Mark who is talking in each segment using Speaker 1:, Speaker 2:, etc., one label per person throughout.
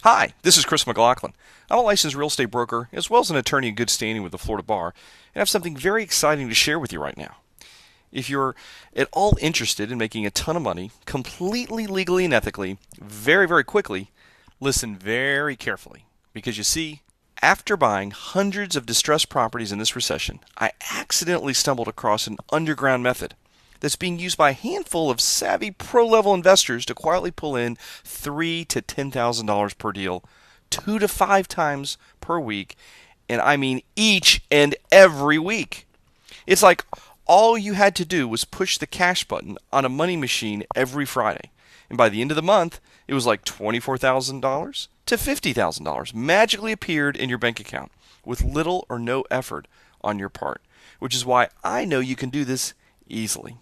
Speaker 1: Hi, this is Chris McLaughlin. I'm a licensed real estate broker as well as an attorney in good standing with the Florida Bar, and I have something very exciting to share with you right now. If you're at all interested in making a ton of money, completely legally and ethically, very, very quickly, listen very carefully. Because you see, after buying hundreds of distressed properties in this recession, I accidentally stumbled across an underground method that's being used by a handful of savvy pro-level investors to quietly pull in $3,000 to $10,000 per deal, 2 to 5 times per week, and I mean each and every week. It's like all you had to do was push the cash button on a money machine every Friday, and by the end of the month, it was like $24,000 to $50,000 magically appeared in your bank account with little or no effort on your part, which is why I know you can do this easily.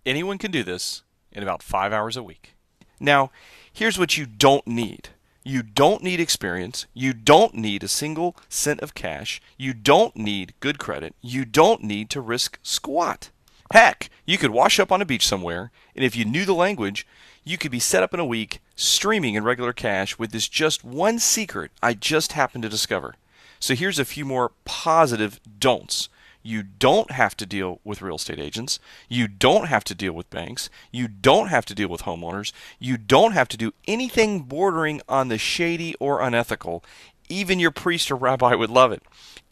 Speaker 1: Anyone can do this in about 5 hours a week. Now, here's what you don't need. You don't need experience. You don't need a single cent of cash. You don't need good credit. You don't need to risk squat. Heck, you could wash up on a beach somewhere, and if you knew the language, you could be set up in a week streaming in regular cash with this just one secret I just happened to discover. So here's a few more positive don'ts. You don't have to deal with real estate agents. You don't have to deal with banks. You don't have to deal with homeowners. You don't have to do anything bordering on the shady or unethical. Even your priest or rabbi would love it.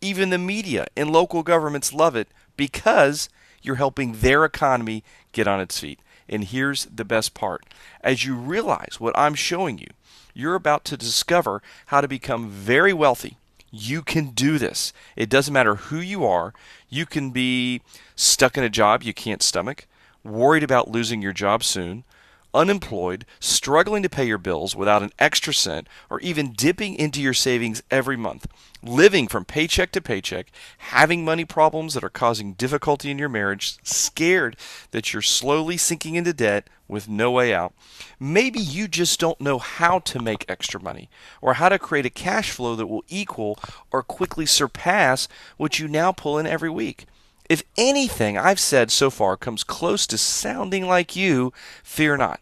Speaker 1: Even the media and local governments love it because you're helping their economy get on its feet. And here's the best part. As you realize what I'm showing you, you're about to discover how to become very wealthy. You can do this. It doesn't matter who you are. You can be stuck in a job you can't stomach, worried about losing your job soon, unemployed, struggling to pay your bills without an extra cent, or even dipping into your savings every month, living from paycheck to paycheck, having money problems that are causing difficulty in your marriage, scared that you're slowly sinking into debt with no way out. Maybe you just don't know how to make extra money or how to create a cash flow that will equal or quickly surpass what you now pull in every week. If anything I've said so far comes close to sounding like you, fear not.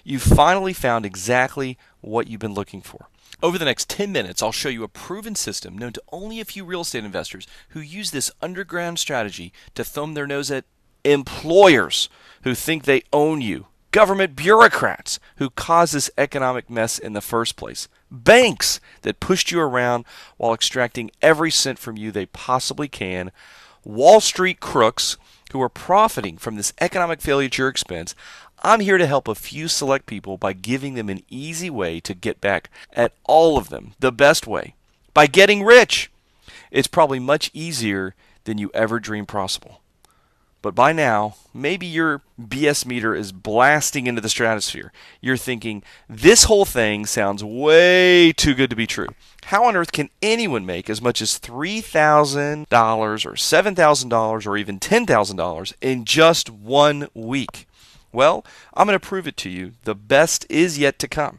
Speaker 1: You've finally found exactly what you've been looking for. Over the next 10 minutes, I'll show you a proven system known to only a few real estate investors who use this underground strategy to thumb their nose at employers who think they own you, government bureaucrats who caused this economic mess in the first place, banks that pushed you around while extracting every cent from you they possibly can, Wall Street crooks who are profiting from this economic failure at your expense. I'm here to help a few select people by giving them an easy way to get back at all of them, the best way, by getting rich. It's probably much easier than you ever dreamed possible. But by now, maybe your BS meter is blasting into the stratosphere. You're thinking, this whole thing sounds way too good to be true. How on earth can anyone make as much as $3,000 or $7,000 or even $10,000 in just 1 week? Well, I'm going to prove it to you. The best is yet to come.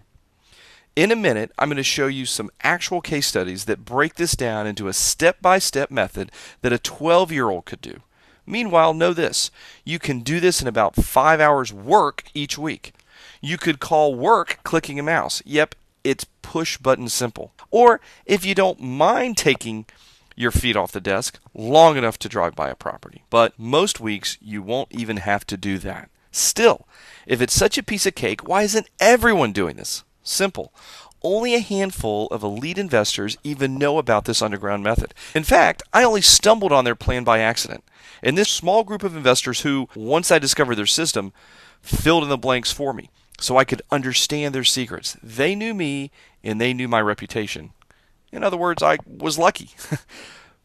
Speaker 1: In a minute, I'm going to show you some actual case studies that break this down into a step-by-step method that a 12-year-old could do. Meanwhile, know this. You can do this in about 5 hours work each week. You could call work clicking a mouse. Yep, it's push button simple. Or if you don't mind taking your feet off the desk long enough to drive by a property. But most weeks you won't even have to do that. Still, if it's such a piece of cake, why isn't everyone doing this? Simple. Only a handful of elite investors even know about this underground method. In fact, I only stumbled on their plan by accident. And this small group of investors who, once I discovered their system, filled in the blanks for me so I could understand their secrets. They knew me and they knew my reputation. In other words, I was lucky.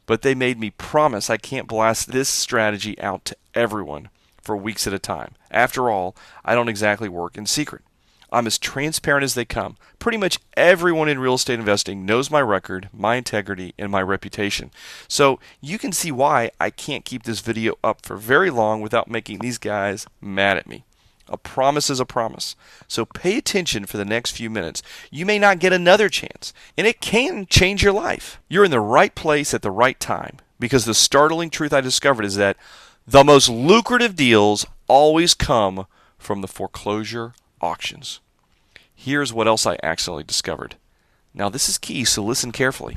Speaker 1: But they made me promise I can't blast this strategy out to everyone for weeks at a time. After all, I don't exactly work in secret. I'm as transparent as they come. Pretty much everyone in real estate investing knows my record, my integrity, and my reputation. So you can see why I can't keep this video up for very long without making these guys mad at me. A promise is a promise. So pay attention for the next few minutes. You may not get another chance, and it can change your life. You're in the right place at the right time, because the startling truth I discovered is that the most lucrative deals always come from the foreclosure auctions. Here's what else I accidentally discovered. Now this is key, so listen carefully.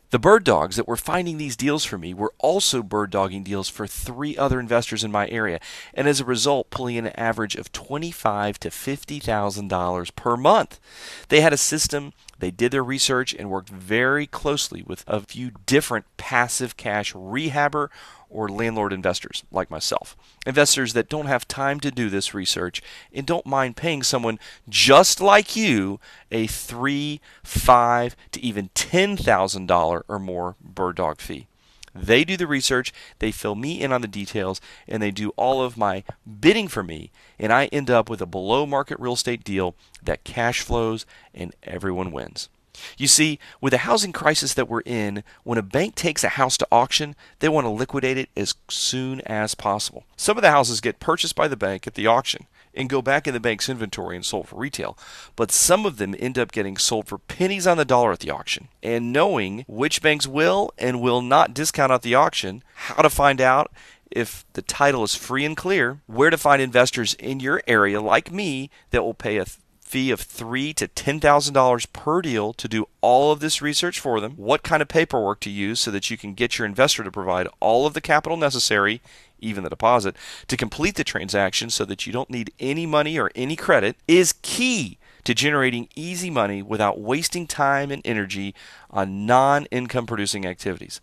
Speaker 1: The bird dogs that were finding these deals for me were also bird dogging deals for 3 other investors in my area, and as a result pulling in an average of $25,000 to $50,000 per month. They had a system, they did their research, and worked very closely with a few different passive cash rehabber or landlord investors like myself. Investors that don't have time to do this research and don't mind paying someone just like you a $3, $5, to even $10,000 or more bird dog fee. They do the research, they fill me in on the details, and they do all of my bidding for me, and I end up with a below market real estate deal that cash flows and everyone wins. You see, with the housing crisis that we're in, when a bank takes a house to auction, they want to liquidate it as soon as possible. Some of the houses get purchased by the bank at the auction and go back in the bank's inventory and sold for retail, but some of them end up getting sold for pennies on the dollar at the auction. And knowing which banks will and will not discount at the auction, how to find out if the title is free and clear, where to find investors in your area like me that will pay a fee of $3,000 to $10,000 per deal to do all of this research for them, what kind of paperwork to use so that you can get your investor to provide all of the capital necessary, even the deposit, to complete the transaction so that you don't need any money or any credit, is key to generating easy money without wasting time and energy on non-income producing activities.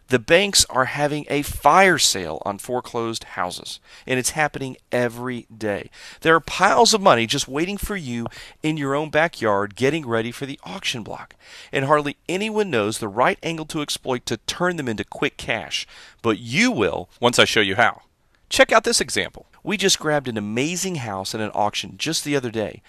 Speaker 1: The banks are having a fire sale on foreclosed houses, and it's happening every day. There are piles of money just waiting for you in your own backyard getting ready for the auction block, and hardly anyone knows the right angle to exploit to turn them into quick cash. But you will once I show you how. Check out this example. We just grabbed an amazing house at an auction just the other day.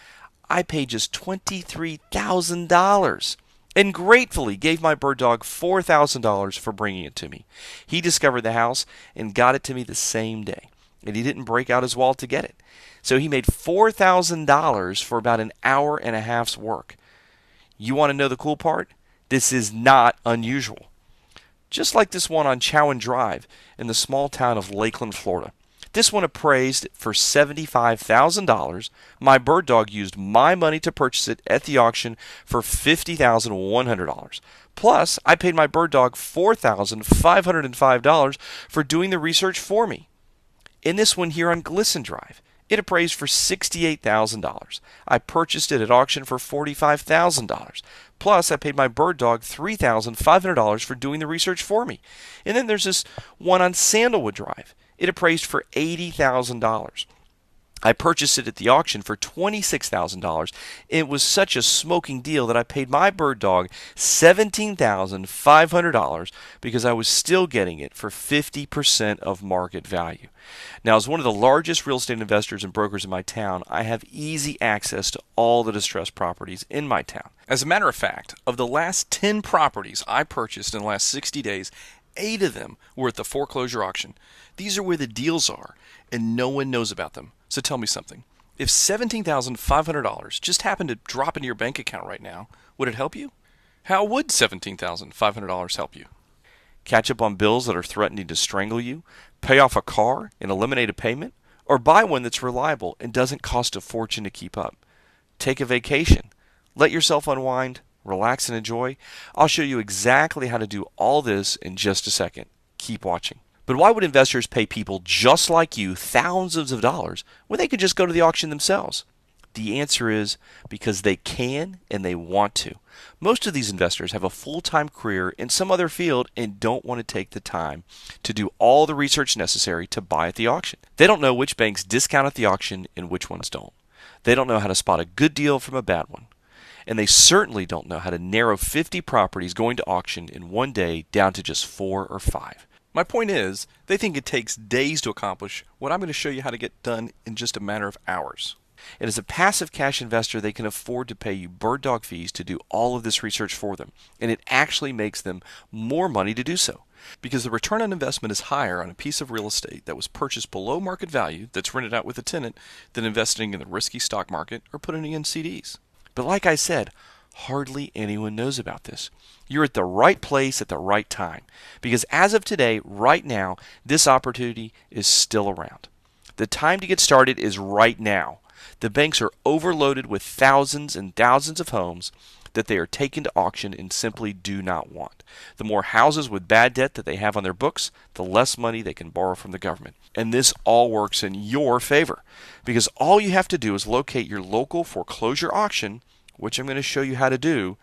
Speaker 1: I paid just $23,000. And gratefully gave my bird dog $4,000 for bringing it to me. He discovered the house and got it to me the same day, and he didn't break out his wallet to get it. So he made $4,000 for about an hour and a half's work. You want to know the cool part? This is not unusual. Just like this one on Chowan Drive in the small town of Lakeland, Florida. This one appraised for $75,000. My bird dog used my money to purchase it at the auction for $50,100. Plus, I paid my bird dog $4,505 for doing the research for me. In this one here on Glisson Drive, it appraised for $68,000. I purchased it at auction for $45,000. Plus, I paid my bird dog $3,500 for doing the research for me. And then there's this one on Sandalwood Drive. It appraised for $80,000. I purchased it at the auction for $26,000. It was such a smoking deal that I paid my bird dog $17,500 because I was still getting it for 50% of market value. Now, as one of the largest real estate investors and brokers in my town, I have easy access to all the distressed properties in my town. As a matter of fact, of the last 10 properties I purchased in the last 60 days, 8 of them were at the foreclosure auction. These are where the deals are, and no one knows about them. So tell me something. If $17,500 just happened to drop into your bank account right now, would it help you? How would $17,500 help you? Catch up on bills that are threatening to strangle you, pay off a car and eliminate a payment, or buy one that's reliable and doesn't cost a fortune to keep up. Take a vacation. Let yourself unwind, relax, and enjoy. I'll show you exactly how to do all this in just a second. Keep watching. But why would investors pay people just like you thousands of dollars when they could just go to the auction themselves? The answer is because they can and they want to. Most of these investors have a full-time career in some other field and don't want to take the time to do all the research necessary to buy at the auction. They don't know which banks discount at the auction and which ones don't. They don't know how to spot a good deal from a bad one. And they certainly don't know how to narrow 50 properties going to auction in one day down to just 4 or 5. My point is, they think it takes days to accomplish what I'm going to show you how to get done in just a matter of hours. And as a passive cash investor, they can afford to pay you bird dog fees to do all of this research for them. And it actually makes them more money to do so. Because the return on investment is higher on a piece of real estate that was purchased below market value that's rented out with a tenant than investing in the risky stock market or putting in CDs. But like I said, hardly anyone knows about this. You're at the right place at the right time. Because as of today, right now, this opportunity is still around. The time to get started is right now. The banks are overloaded with thousands and thousands of homes. that they are taking to auction and simply do not want. The more houses with bad debt that they have on their books, the less money they can borrow from the government. And this all works in your favor, because all you have to do is locate your local foreclosure auction, which I'm going to show you how to do.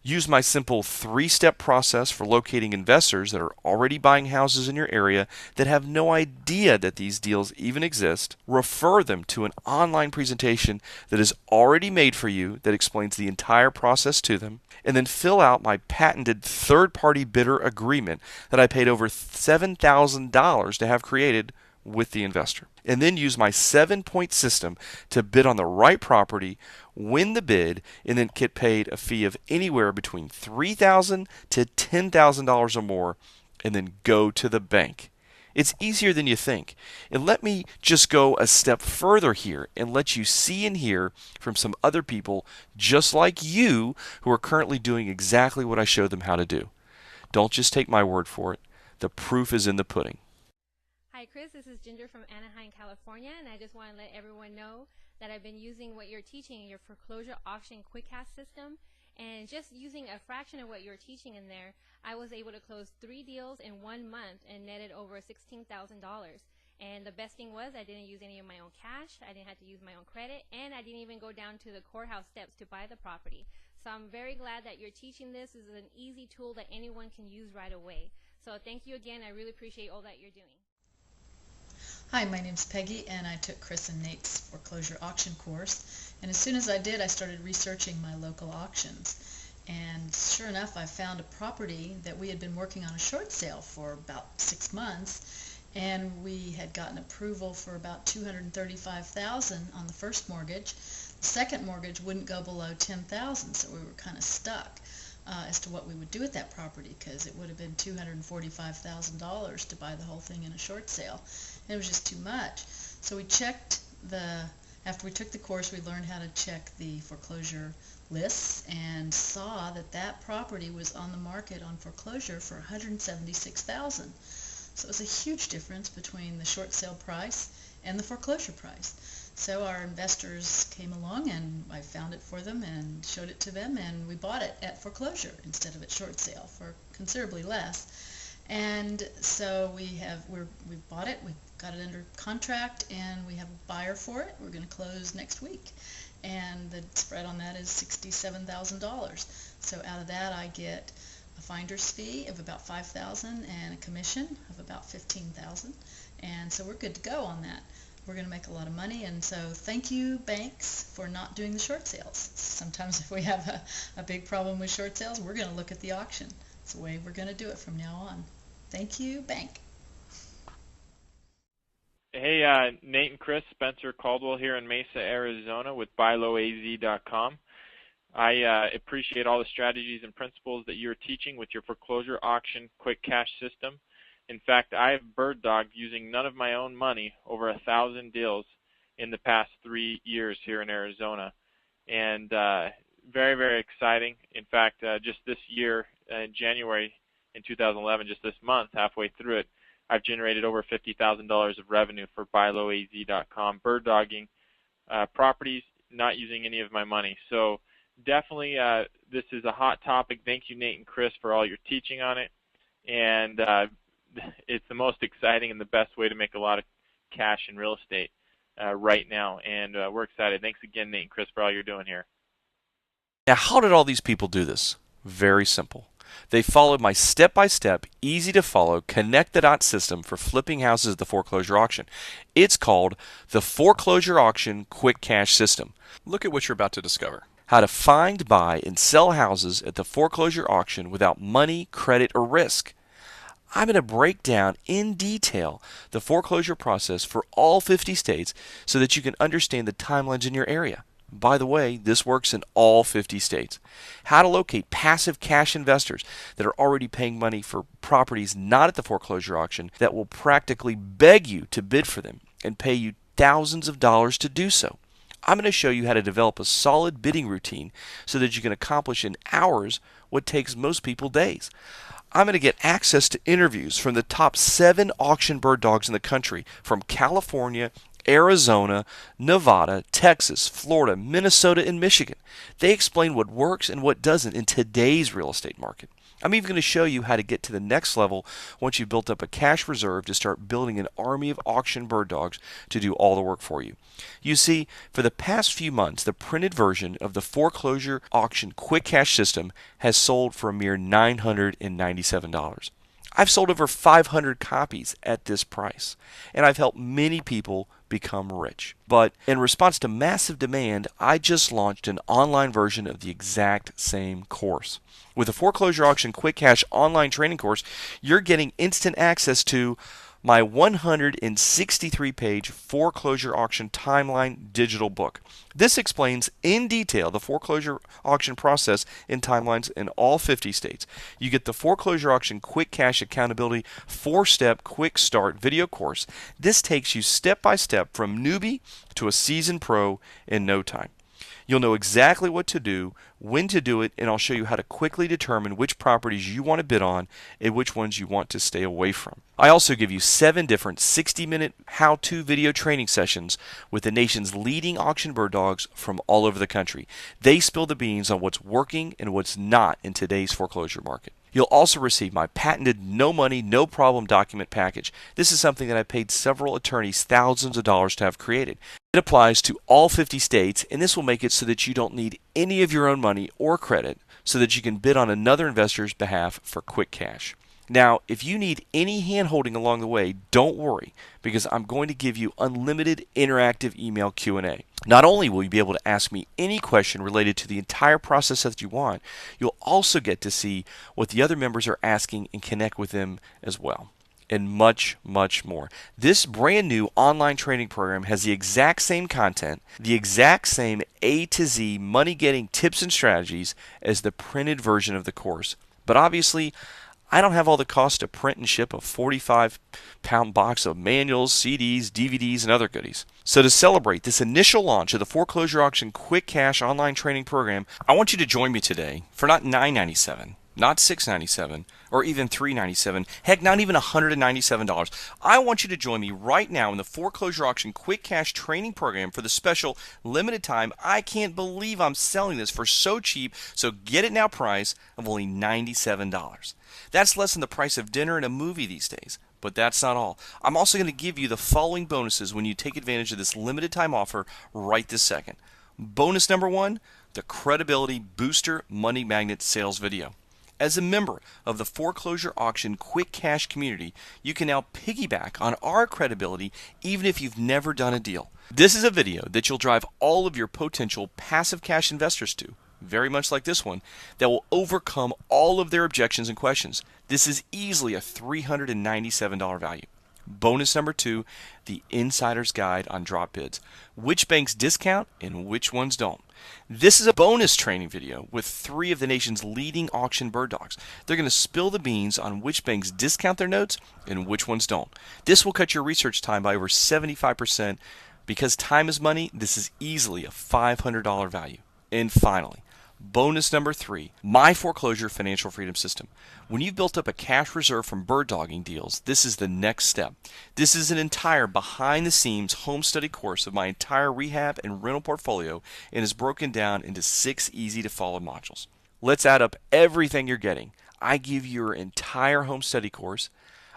Speaker 1: Use my simple 3-step process for locating investors that are already buying houses in your area that have no idea that these deals even exist. Refer them to an online presentation that is already made for you that explains the entire process to them. And then fill out my patented third-party bidder agreement that I paid over $7,000 to have created with the investor. And then use my 7-point system to bid on the right property, win the bid, and then get paid a fee of anywhere between $3,000 to $10,000 or more, and then go to the bank. It's easier than you think. And let me just go a step further here and let you see and hear from some other people just like you who are currently doing exactly what I showed them how to do. Don't just take my word for it. The proof is in the pudding.
Speaker 2: Hi Chris, this is Ginger from Anaheim, California, and I just want to let everyone know that I've been using what you're teaching in your foreclosure auction quick cash system, and just using a fraction of what you're teaching in there, I was able to close 3 deals in 1 month and netted over $16,000. And the best thing was I didn't use any of my own cash, I didn't have to use my own credit, and I didn't even go down to the courthouse steps to buy the property. So I'm very glad that you're teaching this. This is an easy tool that anyone can use right away. So thank you again. I really appreciate all that you're doing.
Speaker 3: Hi, my name's Peggy, and I took Chris and Nate's foreclosure auction course. And as soon as I did, I started researching my local auctions. And sure enough, I found a property that we had been working on a short sale for about 6 months, and we had gotten approval for about $235,000 on the first mortgage. The second mortgage wouldn't go below $10,000, so we were kind of stuck as to what we would do with that property, because it would have been $245,000 to buy the whole thing in a short sale. And it was just too much. So we checked after we took the course, we learned how to check the foreclosure lists and saw that that property was on the market on foreclosure for $176,000. So it was a huge difference between the short sale price and the foreclosure price. So our investors came along, and I found it for them and showed it to them, and we bought it at foreclosure instead of at short sale for considerably less. And so we bought it, we got it under contract, and we have a buyer for it. We're going to close next week, and the spread on that is $67,000. So out of that, I get a finder's fee of about $5,000 and a commission of about $15,000, and so we're good to go on that. We're going to make a lot of money, and so thank you, banks, for not doing the short sales. Sometimes if we have a big problem with short sales, we're going to look at the auction. It's the way we're going to do it from now on. Thank you, bank.
Speaker 4: Hey, Nate and Chris, Spencer Caldwell here in Mesa, Arizona with BuyLowAZ.com. I appreciate all the strategies and principles that you're teaching with your foreclosure auction quick cash system. In fact, I have bird dogged using none of my own money over 1,000 deals in the past 3 years here in Arizona. And very, very exciting. In fact, just this year, in January in 2011, just this month, halfway through it, I've generated over $50,000 of revenue for BuyLowAZ.com, bird dogging properties, not using any of my money. So definitely this is a hot topic. Thank you, Nate and Chris, for all your teaching on it. And it's the most exciting and the best way to make a lot of cash in real estate right now. And we're excited. Thanks again, Nate and Chris, for all you're doing here.
Speaker 1: Now, how did all these people do this? Very simple. They followed my step-by-step, easy-to-follow, connect-the-dot system for flipping houses at the foreclosure auction. It's called the Foreclosure Auction Quick Cash System. Look at what you're about to discover. How to find, buy, and sell houses at the foreclosure auction without money, credit, or risk. I'm going to break down in detail the foreclosure process for all 50 states so that you can understand the timelines in your area. By the way, this works in all 50 states. How to locate passive cash investors that are already paying money for properties not at the foreclosure auction that will practically beg you to bid for them and pay you thousands of dollars to do so. I'm going to show you how to develop a solid bidding routine so that you can accomplish in hours what takes most people days. I'm going to get access to interviews from the top 7 auction bird dogs in the country, from California, Arizona, Nevada, Texas, Florida, Minnesota, and Michigan. They explain what works and what doesn't in today's real estate market. I'm even going to show you how to get to the next level once you've built up a cash reserve to start building an army of auction bird dogs to do all the work for you. You see, for the past few months, the printed version of the foreclosure auction quick cash system has sold for a mere $997. I've sold over 500 copies at this price, and I've helped many people become rich. But in response to massive demand, I just launched an online version of the exact same course. With the Foreclosure Auction Quick Cash online training course, you're getting instant access to my 163-page foreclosure auction timeline digital book. This explains in detail the foreclosure auction process in timelines in all 50 states. You get the foreclosure auction quick cash accountability 4-step quick start video course. This takes you step by step from newbie to a seasoned pro in no time. You'll know exactly what to do, when to do it, and I'll show you how to quickly determine which properties you want to bid on and which ones you want to stay away from. I also give you 7 different 60-minute how-to video training sessions with the nation's leading auction bird dogs from all over the country. They spill the beans on what's working and what's not in today's foreclosure market. You'll also receive my patented no money, no problem document package. This is something that I paid several attorneys thousands of dollars to have created. It applies to all 50 states, and this will make it so that you don't need any of your own money or credit so that you can bid on another investor's behalf for quick cash. Now, if you need any hand-holding along the way, don't worry, because I'm going to give you unlimited interactive email Q&A. Not only will you be able to ask me any question related to the entire process that you want, you'll also get to see what the other members are asking and connect with them as well, and much, much more. This brand new online training program has the exact same content, the exact same A to Z money-getting tips and strategies as the printed version of the course. But obviously, I don't have all the cost to print and ship a 45-pound box of manuals, CDs, DVDs, and other goodies. So to celebrate this initial launch of the Foreclosure Auction Quick Cash online training program, I want you to join me today for not $997, not $697, or even $397, heck, not even $197. I want you to join me right now in the Foreclosure Auction Quick Cash training program for the special limited time. I can't believe I'm selling this for so cheap, so get it now price of only $97. That's less than the price of dinner and a movie these days. But that's not all. I'm also going to give you the following bonuses when you take advantage of this limited time offer right this second. Bonus number 1, the Credibility Booster Money Magnet Sales Video. As a member of the Foreclosure Auction Quick Cash community, you can now piggyback on our credibility even if you've never done a deal. This is a video that you'll drive all of your potential passive cash investors to, very much like this one, that will overcome all of their objections and questions. This is easily a $397 value. Bonus number 2, the Insider's Guide on Drop Bids. Which banks discount and which ones don't. This is a bonus training video with 3 of the nation's leading auction bird dogs. They're going to spill the beans on which banks discount their notes and which ones don't. This will cut your research time by over 75%. Because time is money, this is easily a $500 value. And finally, bonus number 3, my foreclosure financial freedom system. When you've built up a cash reserve from bird dogging deals, this is the next step. This is an entire behind the scenes home study course of my entire rehab and rental portfolio and is broken down into 6 easy to follow modules. Let's add up everything you're getting. I give you your entire home study course.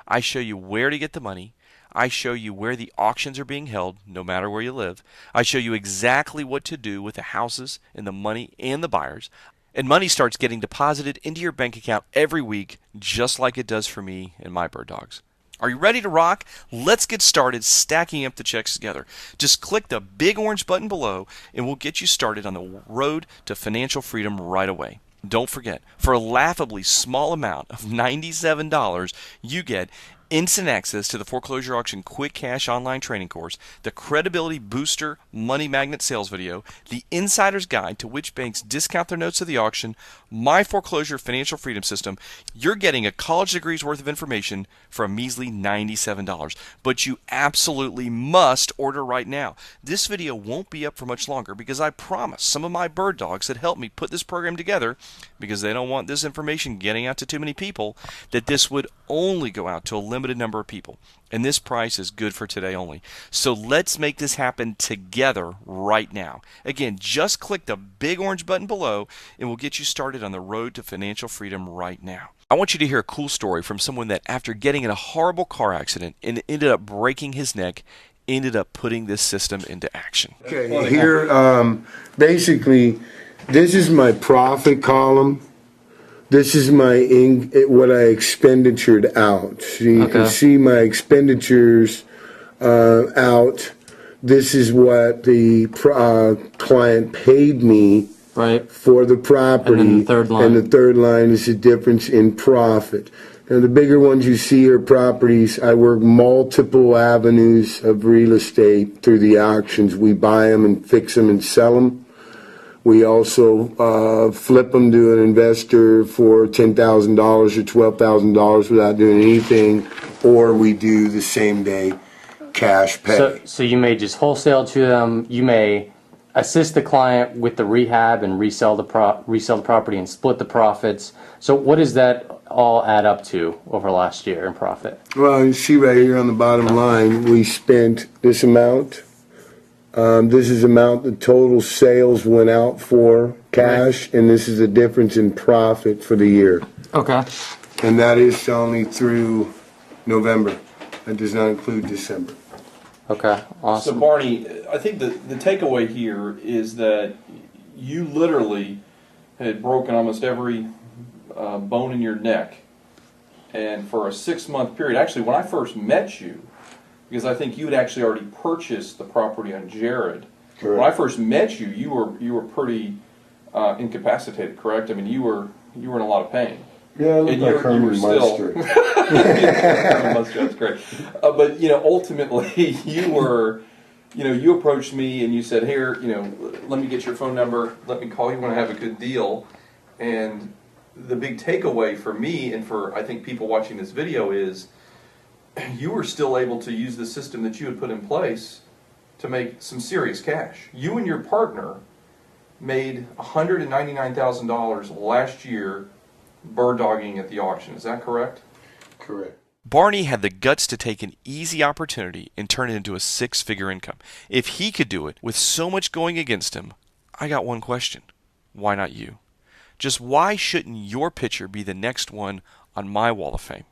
Speaker 1: I show you where to get the money. I show you where the auctions are being held, no matter where you live. I show you exactly what to do with the houses and the money and the buyers. And money starts getting deposited into your bank account every week, just like it does for me and my bird dogs. Are you ready to rock? Let's get started stacking up the checks together. Just click the big orange button below and we'll get you started on the road to financial freedom right away. Don't forget, for a laughably small amount of $97, you get instant access to the Foreclosure Auction Quick Cash online training course, the Credibility Booster Money Magnet Sales Video, the Insider's Guide to which banks discount their notes of the auction, my foreclosure financial freedom system. You're getting a college degree's worth of information for a measly $97. But you absolutely must order right now. This video won't be up for much longer because I promise some of my bird dogs that helped me put this program together, because they don't want this information getting out to too many people, that this would only go out to a limited limited number of people, and this price is good for today only. So let's make this happen together right now. Again, just click the big orange button below and we'll get you started on the road to financial freedom right now. I want you to hear a cool story from someone that, after getting in a horrible car accident and ended up breaking his neck, ended up putting this system into action.
Speaker 5: Okay, here, basically, this is my profit column. This is my what I expenditured out. So you can see my expenditures out. This is what the client paid me for the property.
Speaker 6: And then the third line.
Speaker 5: And the third line is the difference in profit. Now, the bigger ones you see are properties. I work multiple avenues of real estate through the auctions. We buy them and fix them and sell them. We also flip them to an investor for $10,000 or $12,000 without doing anything, or we do the same day cash pay.
Speaker 6: So you may just wholesale to them. You may assist the client with the rehab and resell the property and split the profits. So what does that all add up to over last year in profit?
Speaker 5: Well, you see right here on the bottom line, we spent this amount. This is the amount the total sales went out for cash, and this is the difference in profit for the year.
Speaker 6: Okay.
Speaker 5: And that is only through November. That does not include December.
Speaker 6: Okay, awesome.
Speaker 1: So Barney, I think the takeaway here is that you literally had broken almost every bone in your neck, and for a 6-month period, actually when I first met you, because I think you had actually already purchased the property on Jared.
Speaker 5: Correct.
Speaker 1: When I first met you, you were pretty incapacitated, correct? I mean, you were in a lot of pain.
Speaker 5: Yeah, I look like Herman Munster.
Speaker 1: Herman Munster, that's great. But ultimately, you approached me and you said, "Here, let me get your phone number. Let me call you when I have a good deal." And the big takeaway for me and for I think people watching this video is, you were still able to use the system that you had put in place to make some serious cash. You and your partner made $199,000 last year bird dogging at the auction. Is that correct?
Speaker 5: Correct.
Speaker 1: Barney had the guts to take an easy opportunity and turn it into a 6-figure income. If he could do it with so much going against him, I got one question. Why not you? Just why shouldn't your picture be the next one on my wall of fame?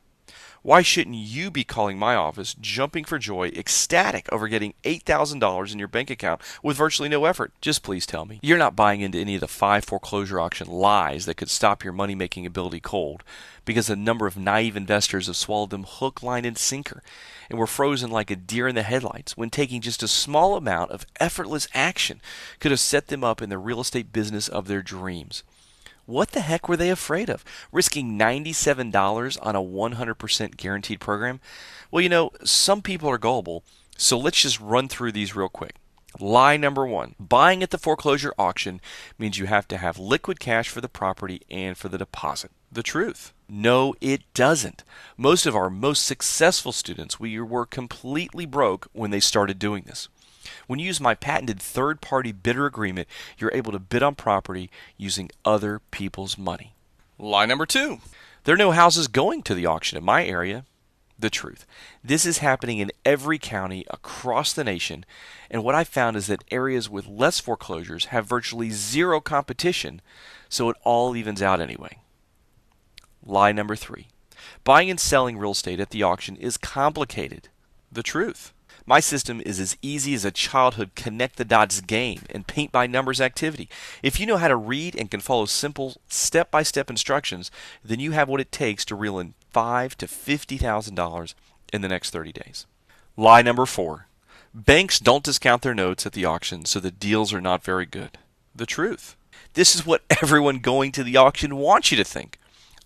Speaker 1: Why shouldn't you be calling my office, jumping for joy, ecstatic over getting $8,000 in your bank account with virtually no effort? Just please tell me you're not buying into any of the 5 foreclosure auction lies that could stop your money-making ability cold, because a number of naive investors have swallowed them hook, line, and sinker, and were frozen like a deer in the headlights when taking just a small amount of effortless action could have set them up in the real estate business of their dreams. What the heck were they afraid of? Risking $97 on a 100% guaranteed program? Well, some people are gullible, so let's just run through these real quick. Lie number 1. Buying at the foreclosure auction means you have to have liquid cash for the property and for the deposit. The truth. No, it doesn't. Most of our most successful students were completely broke when they started doing this. When you use my patented third-party bidder agreement, you're able to bid on property using other people's money. Lie number 2. There are no houses going to the auction in my area. The truth. This is happening in every county across the nation, and what I found is that areas with less foreclosures have virtually zero competition, so it all evens out anyway. Lie number 3. Buying and selling real estate at the auction is complicated. The truth. My system is as easy as a childhood connect-the-dots game and paint-by-numbers activity. If you know how to read and can follow simple step-by-step instructions, then you have what it takes to reel in $5,000 to $50,000 in the next 30 days. Lie number 4. Banks don't discount their notes at the auction, so the deals are not very good. The truth. This is what everyone going to the auction wants you to think.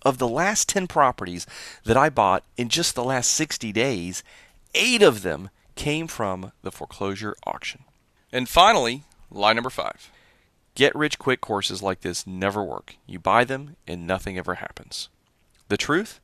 Speaker 1: Of the last 10 properties that I bought in just the last 60 days, 8 of them came from the foreclosure auction. And finally, lie number 5. Get-rich-quick courses like this never work. You buy them and nothing ever happens. The truth?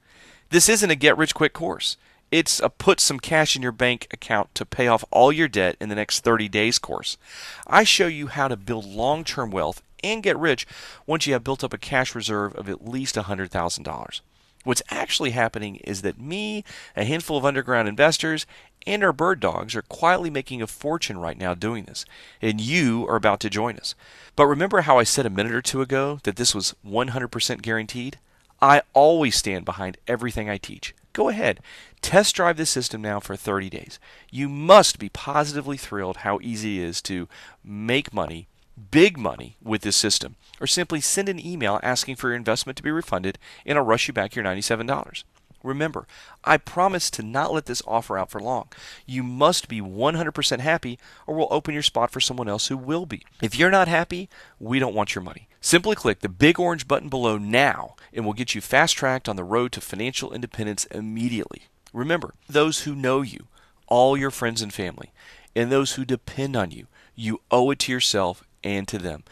Speaker 1: This isn't a get-rich-quick course. It's a put some cash in your bank account to pay off all your debt in the next 30 days course. I show you how to build long-term wealth and get rich once you have built up a cash reserve of at least $100,000. What's actually happening is that me, a handful of underground investors, and our bird dogs are quietly making a fortune right now doing this, and you are about to join us. But remember how I said a minute or two ago that this was 100% guaranteed? I always stand behind everything I teach. Go ahead, test drive the system now for 30 days. You must be positively thrilled how easy it is to make money, big money, with this system, or simply send an email asking for your investment to be refunded and I'll rush you back your $97. Remember, I promise to not let this offer out for long. You must be 100% happy or we'll open your spot for someone else who will be. If you're not happy, we don't want your money. Simply click the big orange button below now and we'll get you fast-tracked on the road to financial independence immediately. Remember, those who know you, all your friends and family, and those who depend on you, you owe it to yourself and to them.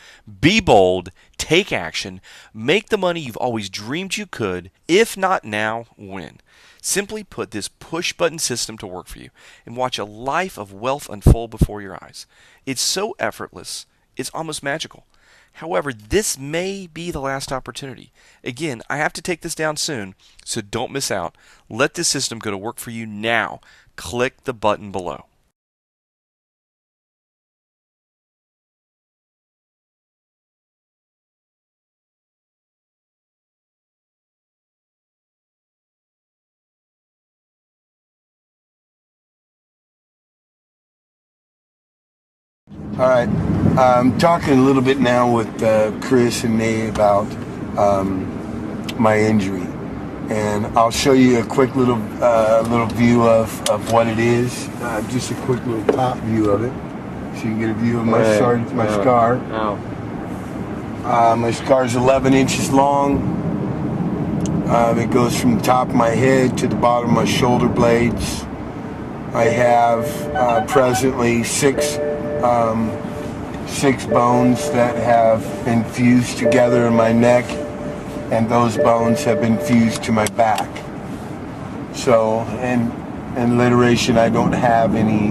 Speaker 1: Be bold, take action, make the money you've always dreamed you could. If not now, when? Simply put this push button system to work for you and watch a life of wealth unfold before your eyes. It's so effortless, it's almost magical. However, this may be the last opportunity. Again, I have to take this down soon, so don't miss out. Let this system go to work for you now. Click the button below.
Speaker 5: All right. I'm talking a little bit now with Chris and Nate about my injury, and I'll show you a quick little view of what it is. Just a quick little top view of it, so you can get a view of my scar. My scar is 11 inches long. It goes from the top of my head to the bottom of my shoulder blades. I have presently six bones that have been fused together in my neck, and those bones have been fused to my back. So, in alliteration, I don't have any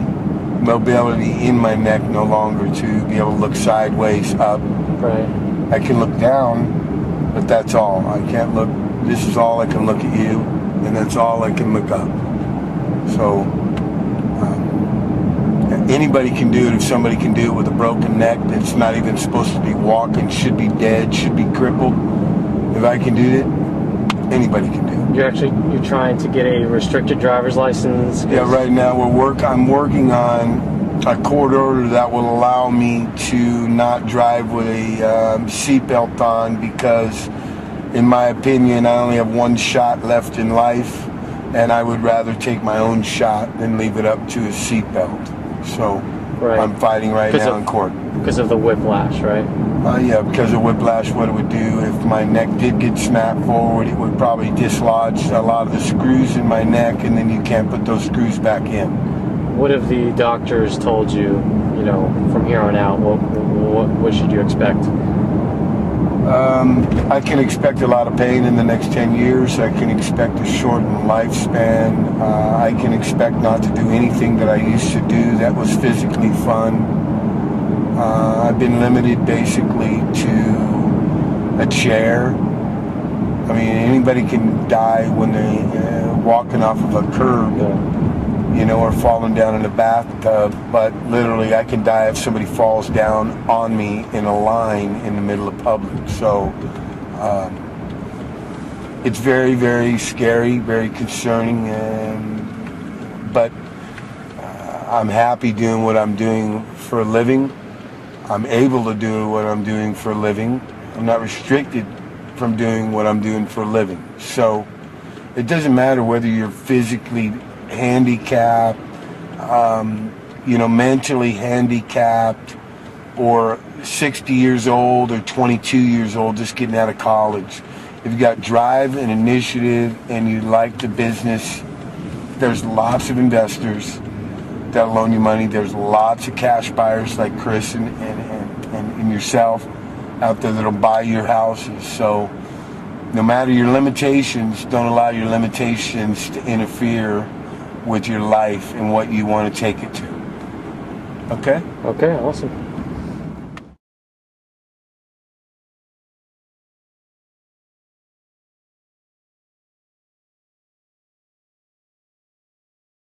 Speaker 5: mobility in my neck no longer to be able to look sideways up.
Speaker 6: Right.
Speaker 5: I can look down, but that's all. I can't look. This is all I can look at you, and that's all I can look up. So anybody can do it. If somebody can do it with a broken neck that's not even supposed to be walking, should be dead, should be crippled. If I can do it, anybody can do it.
Speaker 6: You're trying to get a restricted driver's license?
Speaker 5: Yeah, right now I'm working on a court order that will allow me to not drive with a seatbelt on, because in my opinion I only have one shot left in life, and I would rather take my own shot than leave it up to a seatbelt. So I'm fighting right now in court.
Speaker 6: Because of the whiplash, right?
Speaker 5: Yeah, because of whiplash. What it would do if my neck did get snapped forward, it would probably dislodge a lot of the screws in my neck, and then you can't put those screws back in.
Speaker 6: What have the doctors told you, from here on out? What should you expect?
Speaker 5: I can expect a lot of pain in the next 10 years. I can expect a shortened lifespan. I can expect not to do anything that I used to do that was physically fun. I've been limited basically to a chair. I mean, anybody can die when they're walking off of a curb, or falling down in a bathtub, but literally I can die if somebody falls down on me in a line in the middle of public. So it's very, very scary, very concerning, but I'm happy doing what I'm doing for a living. I'm able to do what I'm doing for a living. I'm not restricted from doing what I'm doing for a living. So it doesn't matter whether you're physically handicapped, mentally handicapped, or 60 years old or 22 years old just getting out of college. If you've got drive and initiative and you like the business, there's lots of investors that'll loan you money. There's lots of cash buyers like Chris and yourself out there that'll buy your houses. So no matter your limitations, don't allow your limitations to interfere with your life and what you want to take it to. Okay?
Speaker 6: Okay, awesome.